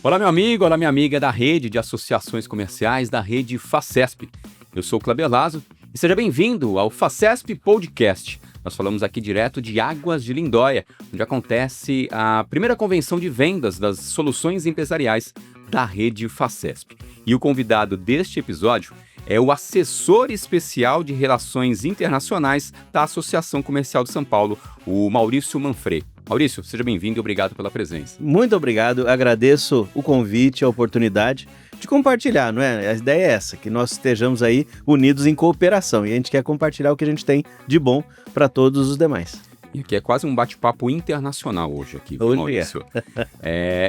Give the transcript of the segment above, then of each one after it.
Olá, meu amigo, olá, minha amiga da rede de associações comerciais da rede Facesp. Eu sou o Kleber Lazo e seja bem-vindo ao Facesp Podcast. Nós falamos aqui direto de Águas de Lindóia, onde acontece a primeira convenção de vendas das soluções empresariais da rede Facesp. E o convidado deste episódio é o assessor especial de Relações Internacionais da Associação Comercial de São Paulo, o Maurício Manfredi. Maurício, seja bem-vindo e obrigado pela presença. Muito obrigado, agradeço o convite, a oportunidade de compartilhar, não é? A ideia é essa, que nós estejamos aí unidos em cooperação e a gente quer compartilhar o que a gente tem de bom para todos os demais. E aqui é quase um bate-papo internacional hoje aqui, Hoje Maurício.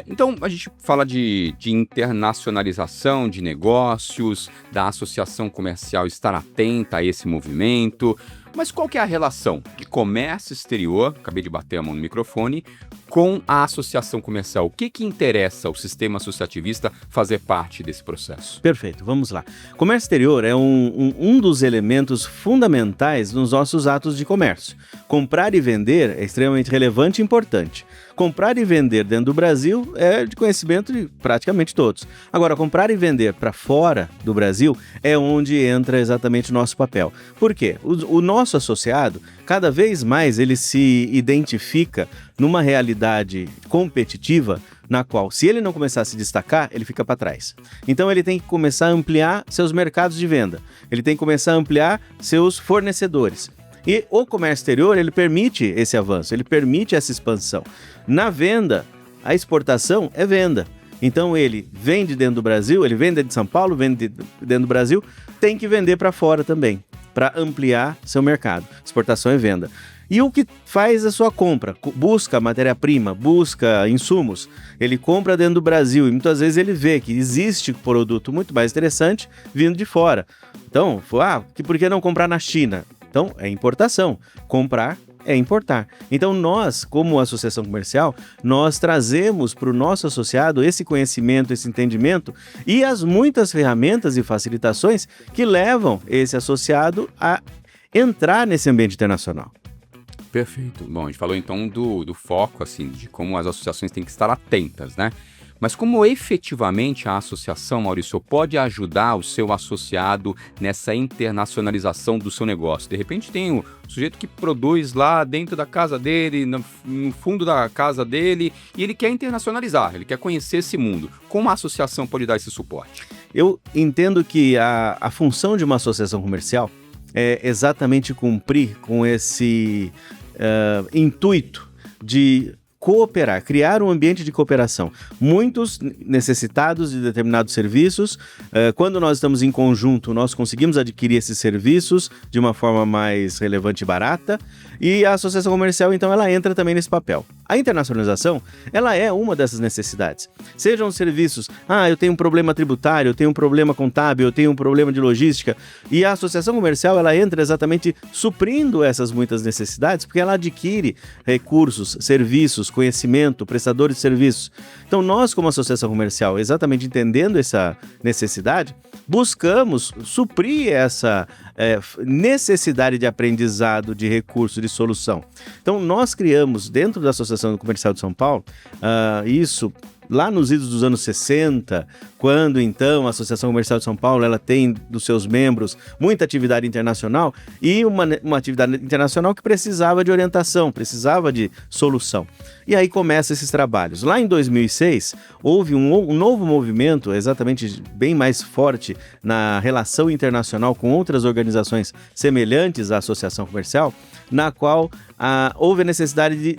Então, a gente fala de internacionalização de negócios, da associação comercial estar atenta a esse movimento. Mas qual que é a relação de comércio exterior, acabei de bater a mão no microfone, com a associação comercial? O que interessa ao sistema associativista fazer parte desse processo? Perfeito, vamos lá. Comércio exterior é um dos elementos fundamentais nos nossos atos de comércio. Comprar e vender é extremamente relevante e importante. Comprar e vender dentro do Brasil é de conhecimento de praticamente todos. Agora, comprar e vender para fora do Brasil é onde entra exatamente o nosso papel. Por quê? O nosso associado, cada vez mais ele se identifica numa realidade competitiva na qual, se ele não começar a se destacar, ele fica para trás. Então, ele tem que começar a ampliar seus mercados de venda. Ele tem que começar a ampliar seus fornecedores. E o comércio exterior, ele permite esse avanço, ele permite essa expansão. Na venda, a exportação é venda. Então, ele vende dentro do Brasil, ele vende de São Paulo, vende dentro do Brasil, tem que vender para fora também, para ampliar seu mercado. Exportação é venda. E o que faz a sua compra? Busca matéria-prima, busca insumos. Ele compra dentro do Brasil e muitas vezes ele vê que existe produto muito mais interessante vindo de fora. Então, por que não comprar na China? Então, é importação. Comprar é importar. Então, nós, como associação comercial, nós trazemos para o nosso associado esse conhecimento, esse entendimento e as muitas ferramentas e facilitações que levam esse associado a entrar nesse ambiente internacional. Perfeito. Bom, a gente falou então do foco, assim, de como as associações têm que estar atentas, né? Mas como efetivamente a associação, Maurício, pode ajudar o seu associado nessa internacionalização do seu negócio? De repente tem o sujeito que produz lá dentro da casa dele, no fundo da casa dele, e ele quer internacionalizar, ele quer conhecer esse mundo. Como a associação pode dar esse suporte? Eu entendo que a função de uma associação comercial é exatamente cumprir com esse intuito de cooperar, criar um ambiente de cooperação. Muitos necessitados de determinados serviços, quando nós estamos em conjunto, nós conseguimos adquirir esses serviços de uma forma mais relevante e barata, e a associação comercial, então, ela entra também nesse papel. A internacionalização, ela é uma dessas necessidades. Sejam serviços, eu tenho um problema tributário, eu tenho um problema contábil, eu tenho um problema de logística, e a associação comercial, ela entra exatamente suprindo essas muitas necessidades, porque ela adquire recursos, serviços, conhecimento, prestadores de serviços. Então, nós, como associação comercial, exatamente entendendo essa necessidade, buscamos suprir essa necessidade de aprendizado, de recurso, de solução. Então, nós criamos, dentro da Associação Comercial de São Paulo, isso lá nos idos dos anos 60, quando então a Associação Comercial de São Paulo ela tem dos seus membros muita atividade internacional e uma atividade internacional que precisava de orientação, precisava de solução. E aí começam esses trabalhos. Lá em 2006, houve um novo movimento, exatamente bem mais forte na relação internacional com outras organizações semelhantes à Associação Comercial, na qual houve a necessidade de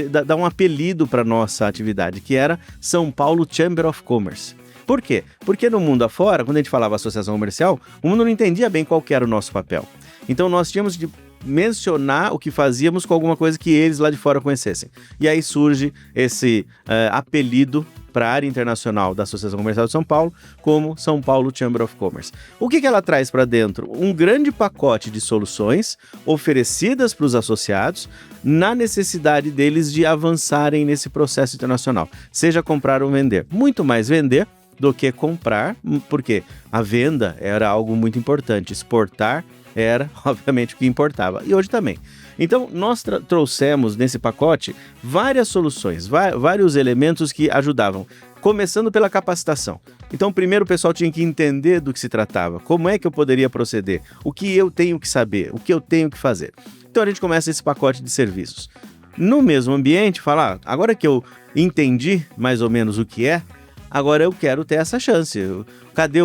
dar um apelido para a nossa atividade, que era São Paulo Chamber of Commerce. Por quê? Porque no mundo afora, quando a gente falava associação comercial, o mundo não entendia bem qual que era o nosso papel. Então nós tínhamos de mencionar o que fazíamos com alguma coisa que eles lá de fora conhecessem. E aí surge esse apelido para a área internacional da Associação Comercial de São Paulo como São Paulo Chamber of Commerce. O que ela traz para dentro? Um grande pacote de soluções oferecidas para os associados na necessidade deles de avançarem nesse processo internacional, seja comprar ou vender. Muito mais vender do que comprar, porque a venda era algo muito importante, exportar era, obviamente, o que importava. E hoje também. Então, nós trouxemos nesse pacote várias soluções, vários elementos que ajudavam, começando pela capacitação. Então, primeiro o pessoal tinha que entender do que se tratava, como é que eu poderia proceder, o que eu tenho que saber, o que eu tenho que fazer. Então, a gente começa esse pacote de serviços. No mesmo ambiente, falar, agora que eu entendi mais ou menos o que é, agora eu quero ter essa chance. Cadê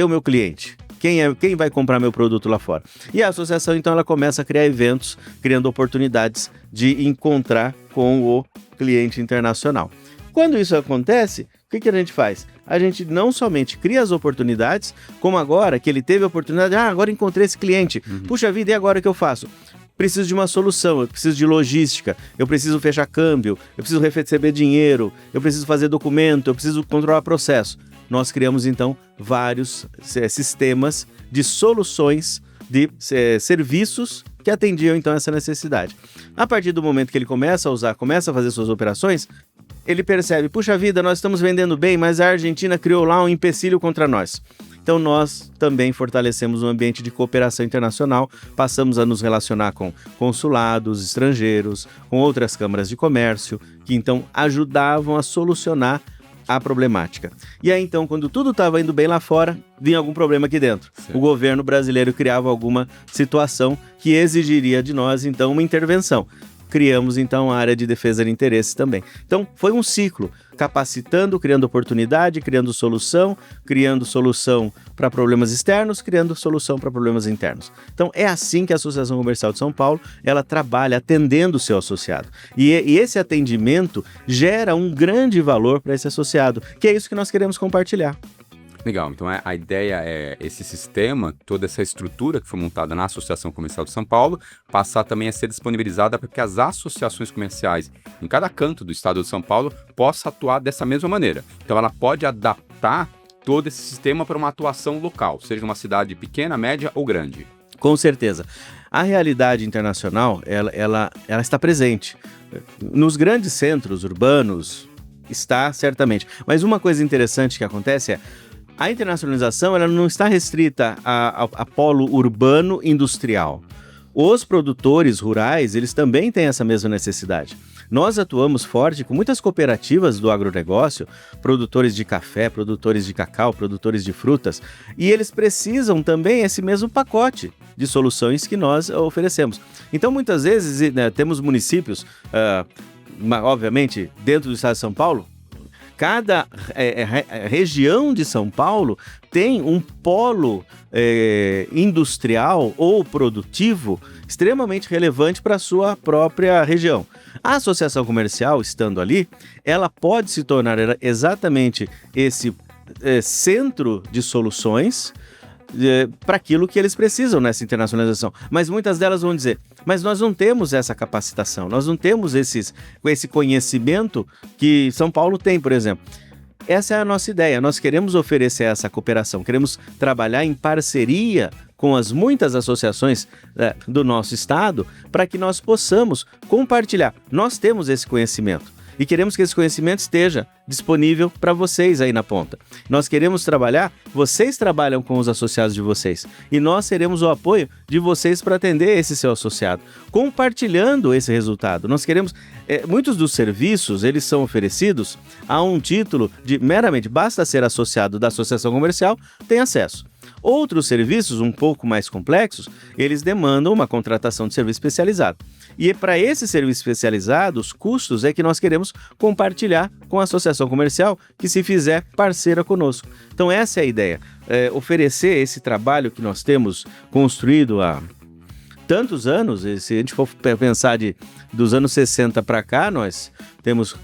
o meu cliente? Quem vai comprar meu produto lá fora? E a associação, então, ela começa a criar eventos, criando oportunidades de encontrar com o cliente internacional. Quando isso acontece, o que a gente faz? A gente não somente cria as oportunidades, como agora que ele teve a oportunidade, agora encontrei esse cliente. Puxa vida, e agora o que eu faço? Preciso de uma solução, eu preciso de logística, eu preciso fechar câmbio, eu preciso receber dinheiro, eu preciso fazer documento, eu preciso controlar processo. Nós criamos, então, vários sistemas de soluções de serviços que atendiam, então, essa necessidade. A partir do momento que ele começa a usar, começa a fazer suas operações, ele percebe, puxa vida, nós estamos vendendo bem, mas a Argentina criou lá um empecilho contra nós. Então, nós também fortalecemos o ambiente de cooperação internacional, passamos a nos relacionar com consulados estrangeiros, com outras câmaras de comércio, que, então, ajudavam a solucionar a problemática. E aí, então, quando tudo estava indo bem lá fora, vinha algum problema aqui dentro. Sim. O governo brasileiro criava alguma situação que exigiria de nós, então, uma intervenção. Criamos, então, a área de defesa de interesses também. Então, foi um ciclo, capacitando, criando oportunidade, criando solução para problemas externos, criando solução para problemas internos. Então, é assim que a Associação Comercial de São Paulo, ela trabalha atendendo o seu associado. E esse atendimento gera um grande valor para esse associado, que é isso que nós queremos compartilhar. Legal, então a ideia é esse sistema, toda essa estrutura que foi montada na Associação Comercial de São Paulo, passar também a ser disponibilizada para que as associações comerciais em cada canto do estado de São Paulo possa atuar dessa mesma maneira. Então ela pode adaptar todo esse sistema para uma atuação local, seja uma cidade pequena, média ou grande. Com certeza. A realidade internacional, ela está presente. Nos grandes centros urbanos, está certamente. Mas uma coisa interessante que acontece é a internacionalização, ela não está restrita a polo urbano industrial. Os produtores rurais, eles também têm essa mesma necessidade. Nós atuamos forte com muitas cooperativas do agronegócio, produtores de café, produtores de cacau, produtores de frutas, e eles precisam também esse mesmo pacote de soluções que nós oferecemos. Então, muitas vezes, temos municípios, obviamente, dentro do estado de São Paulo, cada região de São Paulo tem um polo industrial ou produtivo extremamente relevante para a sua própria região. A associação comercial, estando ali, ela pode se tornar exatamente esse centro de soluções para aquilo que eles precisam nessa internacionalização. Mas muitas delas vão dizer, mas nós não temos essa capacitação, nós não temos esse conhecimento que São Paulo tem, por exemplo. Essa é a nossa ideia, nós queremos oferecer essa cooperação, queremos trabalhar em parceria com as muitas associações do nosso estado para que nós possamos compartilhar. Nós temos esse conhecimento. E queremos que esse conhecimento esteja disponível para vocês aí na ponta. Nós queremos trabalhar, vocês trabalham com os associados de vocês. E nós seremos o apoio de vocês para atender esse seu associado, compartilhando esse resultado. Nós queremos, muitos dos serviços, eles são oferecidos a um título de meramente, basta ser associado da associação comercial, tem acesso. Outros serviços, um pouco mais complexos, eles demandam uma contratação de serviço especializado. E para esse serviço especializado, os custos é que nós queremos compartilhar com a associação comercial que se fizer parceira conosco. Então essa é a ideia, oferecer esse trabalho que nós temos construído há tantos anos. Se a gente for pensar dos anos 60 para cá, nós temos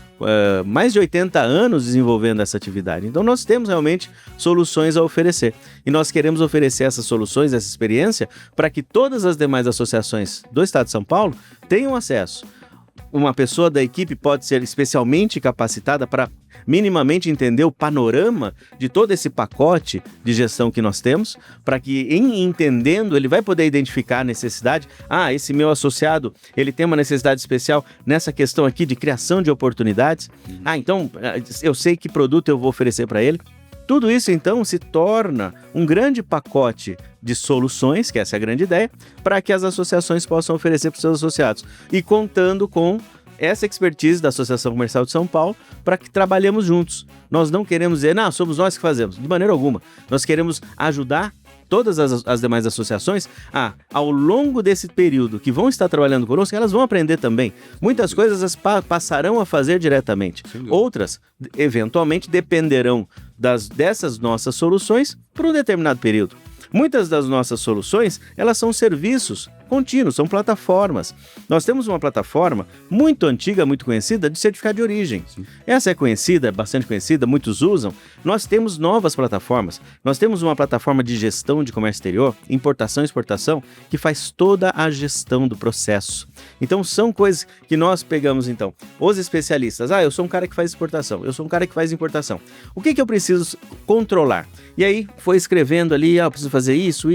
mais de 80 anos desenvolvendo essa atividade. Então nós temos realmente soluções a oferecer. E nós queremos oferecer essas soluções, essa experiência, para que todas as demais associações do estado de São Paulo tenham acesso. Uma pessoa da equipe pode ser especialmente capacitada para minimamente entender o panorama de todo esse pacote de gestão que nós temos, para que, em entendendo, ele vai poder identificar a necessidade. Esse meu associado, ele tem uma necessidade especial nessa questão aqui de criação de oportunidades. Então, eu sei que produto eu vou oferecer para ele. Tudo isso, então, se torna um grande pacote de soluções, que essa é a grande ideia, para que as associações possam oferecer para os seus associados. E contando com essa expertise da Associação Comercial de São Paulo para que trabalhemos juntos. Nós não queremos dizer, não, somos nós que fazemos, de maneira alguma. Nós queremos ajudar todas as demais associações ao longo desse período que vão estar trabalhando conosco, elas vão aprender também. Muitas coisas elas passarão a fazer diretamente. Outras, eventualmente, dependerão dessas nossas soluções por um determinado período. Muitas das nossas soluções, elas são serviços contínuos, são plataformas. Nós temos uma plataforma muito antiga, muito conhecida, de certificado de origem. Sim. Essa é conhecida, bastante conhecida, muitos usam. Nós temos novas plataformas. Nós temos uma plataforma de gestão de comércio exterior, importação e exportação, que faz toda a gestão do processo. Então, são coisas que nós pegamos, então, os especialistas. Eu sou um cara que faz exportação, eu sou um cara que faz importação. O que eu preciso controlar? E aí, foi escrevendo ali, eu preciso fazer isso.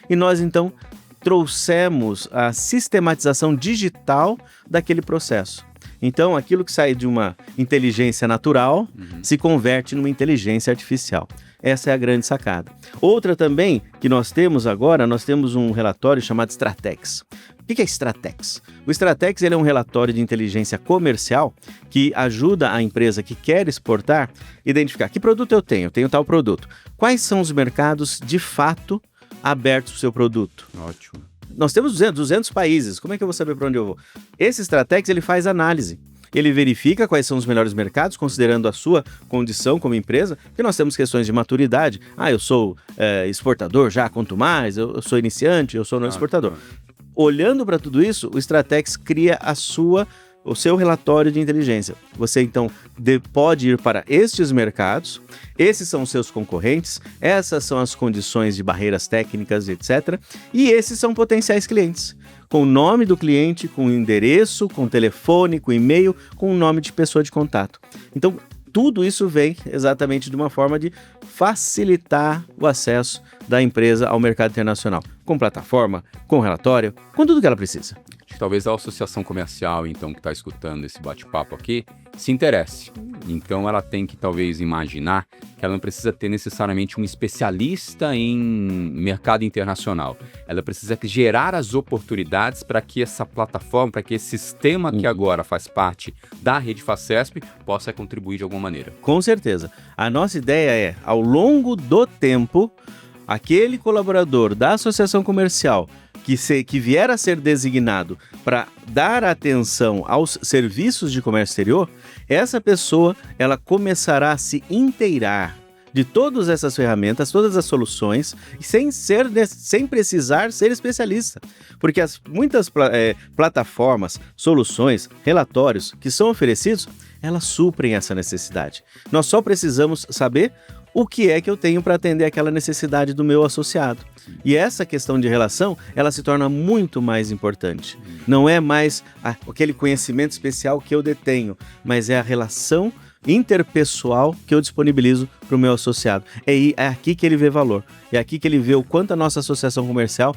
E nós, então, trouxemos a sistematização digital daquele processo. Então, aquilo que sai de uma inteligência natural se converte numa inteligência artificial. Essa é a grande sacada. Outra também que nós temos agora, nós temos um relatório chamado Stratex. O que é Stratex? O Stratex ele é um relatório de inteligência comercial que ajuda a empresa que quer exportar a identificar que produto eu tenho tal produto. Quais são os mercados de fato abertos para o seu produto? Ótimo. Nós temos 200 países, como é que eu vou saber para onde eu vou? Esse Stratex ele faz análise. Ele verifica quais são os melhores mercados, considerando a sua condição como empresa, porque nós temos questões de maturidade. Eu sou exportador já, quanto mais, eu sou iniciante, eu sou não exportador. Olhando para tudo isso, o Stratex cria o seu relatório de inteligência. Você, então, pode ir para estes mercados, esses são os seus concorrentes, essas são as condições de barreiras técnicas, etc. E esses são potenciais clientes, com o nome do cliente, com o endereço, com o telefone, com o e-mail, com o nome de pessoa de contato. Então, tudo isso vem exatamente de uma forma de facilitar o acesso da empresa ao mercado internacional, com plataforma, com relatório, com tudo que ela precisa. Talvez a associação comercial, então, que está escutando esse bate-papo aqui, se interesse. Então, ela tem que, talvez, imaginar que ela não precisa ter necessariamente um especialista em mercado internacional. Ela precisa gerar as oportunidades para que essa plataforma, para que esse sistema que agora faz parte da rede Facesp possa contribuir de alguma maneira. Com certeza. A nossa ideia é, ao longo do tempo, aquele colaborador da associação comercial que vier a ser designado para dar atenção aos serviços de comércio exterior, essa pessoa ela começará a se inteirar de todas essas ferramentas, todas as soluções, sem precisar ser especialista. Porque muitas plataformas, soluções, relatórios que são oferecidos, elas suprem essa necessidade. Nós só precisamos saber o que é que eu tenho para atender aquela necessidade do meu associado. E essa questão de relação, ela se torna muito mais importante. Não é mais aquele conhecimento especial que eu detenho, mas é a relação interpessoal que eu disponibilizo para o meu associado. É aqui que ele vê valor. É aqui que ele vê o quanto a nossa associação comercial,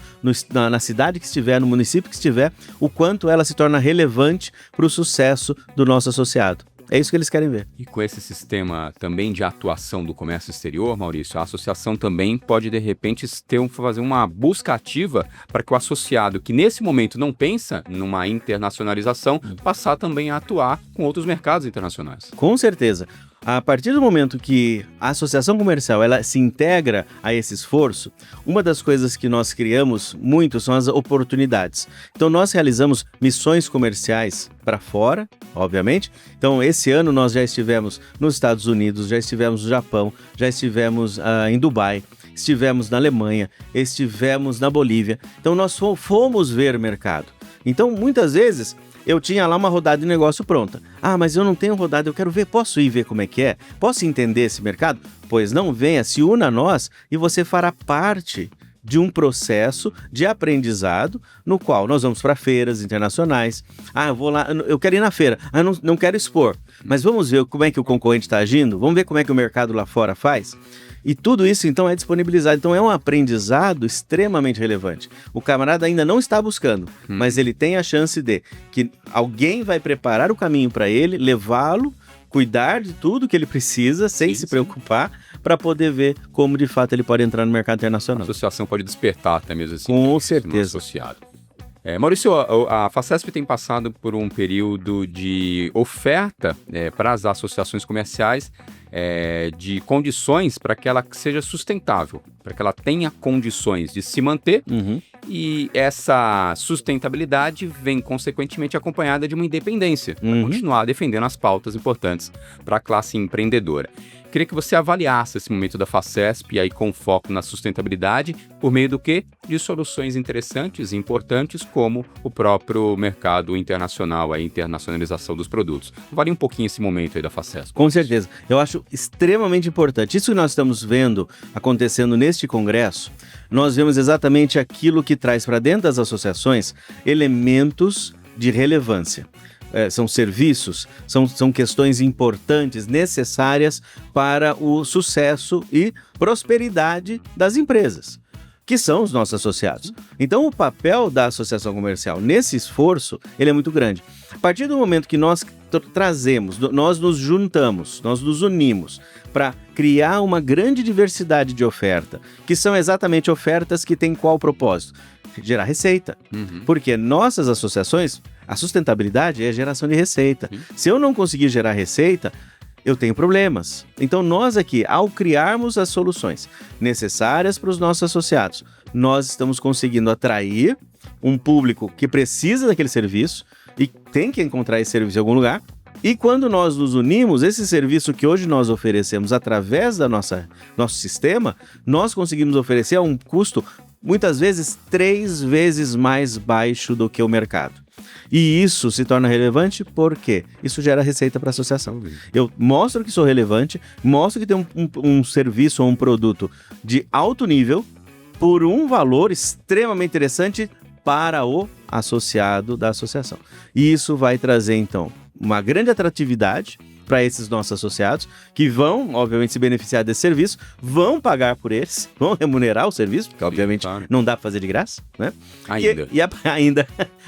na cidade que estiver, no município que estiver, o quanto ela se torna relevante para o sucesso do nosso associado. É isso que eles querem ver. E com esse sistema também de atuação do comércio exterior, Maurício, a associação também pode, de repente, fazer uma busca ativa para que o associado que nesse momento não pensa numa internacionalização, passar também a atuar com outros mercados internacionais. Com certeza. A partir do momento que a associação comercial ela se integra a esse esforço, uma das coisas que nós criamos muito são as oportunidades. Então nós realizamos missões comerciais para fora, obviamente. Então esse ano nós já estivemos nos Estados Unidos, já estivemos no Japão, já estivemos em Dubai, estivemos na Alemanha, estivemos na Bolívia. Então nós fomos ver mercado. Então muitas vezes eu tinha lá uma rodada de negócio pronta. Mas eu não tenho rodada, eu quero ver, posso ir ver como é que é? Posso entender esse mercado? Pois não, venha, se una a nós e você fará parte de um processo de aprendizado no qual nós vamos para feiras internacionais. Eu vou lá, eu quero ir na feira, não quero expor, mas vamos ver como é que o concorrente está agindo, vamos ver como é que o mercado lá fora faz. E tudo isso, então, é disponibilizado. Então, é um aprendizado extremamente relevante. O camarada ainda não está buscando, mas ele tem a chance de que alguém vai preparar o caminho para ele, levá-lo, cuidar de tudo que ele precisa, sem se preocupar, para poder ver como, de fato, ele pode entrar no mercado internacional. A associação pode despertar até mesmo assim. Com certeza. Associado. Maurício, a Facesp tem passado por um período de oferta para as associações comerciais de condições para que ela seja sustentável, para que ela tenha condições de se manter, e essa sustentabilidade vem consequentemente acompanhada de uma independência, para continuar defendendo as pautas importantes para a classe empreendedora. Queria que você avaliasse esse momento da Facesp, aí com foco na sustentabilidade, por meio do quê? De soluções interessantes e importantes, como o próprio mercado internacional, a internacionalização dos produtos. Avalie um pouquinho esse momento aí da Facesp. Com certeza. Eu acho extremamente importante. Isso que nós estamos vendo acontecendo neste congresso, nós vemos exatamente aquilo que traz para dentro das associações elementos de relevância. São serviços, são questões importantes, necessárias para o sucesso e prosperidade das empresas, que são os nossos associados. Então, o papel da associação comercial nesse esforço, ele é muito grande. A partir do momento que nós trazemos, nós nos juntamos, nós nos unimos para criar uma grande diversidade de oferta, que são exatamente ofertas que têm qual propósito? Gerar receita. Porque nossas associações, a sustentabilidade é a geração de receita. Se eu não conseguir gerar receita, eu tenho problemas. Então nós aqui, ao criarmos as soluções necessárias para os nossos associados, nós estamos conseguindo atrair um público que precisa daquele serviço e tem que encontrar esse serviço em algum lugar. E quando nós nos unimos, esse serviço que hoje nós oferecemos através da nosso sistema, nós conseguimos oferecer a um custo muitas vezes 3 vezes mais baixo do que o mercado. E isso se torna relevante porque isso gera receita para a associação. Eu mostro que sou relevante, mostro que tem um serviço ou um produto de alto nível por um valor extremamente interessante para o associado da associação. E isso vai trazer, então, uma grande atratividade para esses nossos associados, que vão, obviamente, se beneficiar desse serviço, vão pagar por eles, vão remunerar o serviço, porque, obviamente, não dá para fazer de graça, né? Ainda.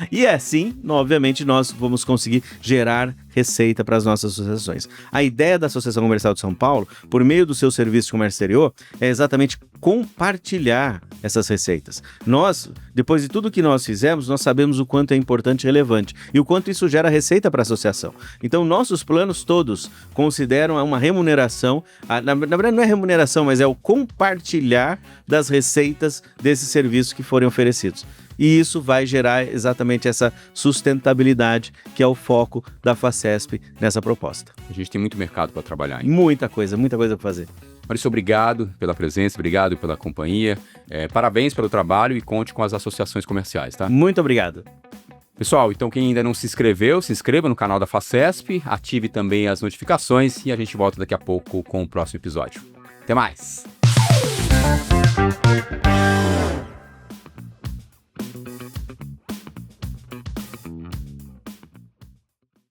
E assim, obviamente, nós vamos conseguir gerar receita para as nossas associações. A ideia da Associação Comercial de São Paulo, por meio do seu serviço de comércio exterior, é exatamente compartilhar essas receitas. Nós, depois de tudo que nós fizemos, nós sabemos o quanto é importante e relevante e o quanto isso gera receita para a associação. Então, nossos planos todos consideram uma remuneração, na verdade não é remuneração, mas é o compartilhar das receitas desses serviços que forem oferecidos. E isso vai gerar exatamente essa sustentabilidade que é o foco da Facesp nessa proposta. A gente tem muito mercado para trabalhar ainda. Muita coisa para fazer. Maurício, obrigado pela presença, obrigado pela companhia, parabéns pelo trabalho e conte com as associações comerciais, tá? Muito obrigado. Pessoal, então quem ainda não se inscreveu, se inscreva no canal da Facesp, ative também as notificações e a gente volta daqui a pouco com o próximo episódio. Até mais!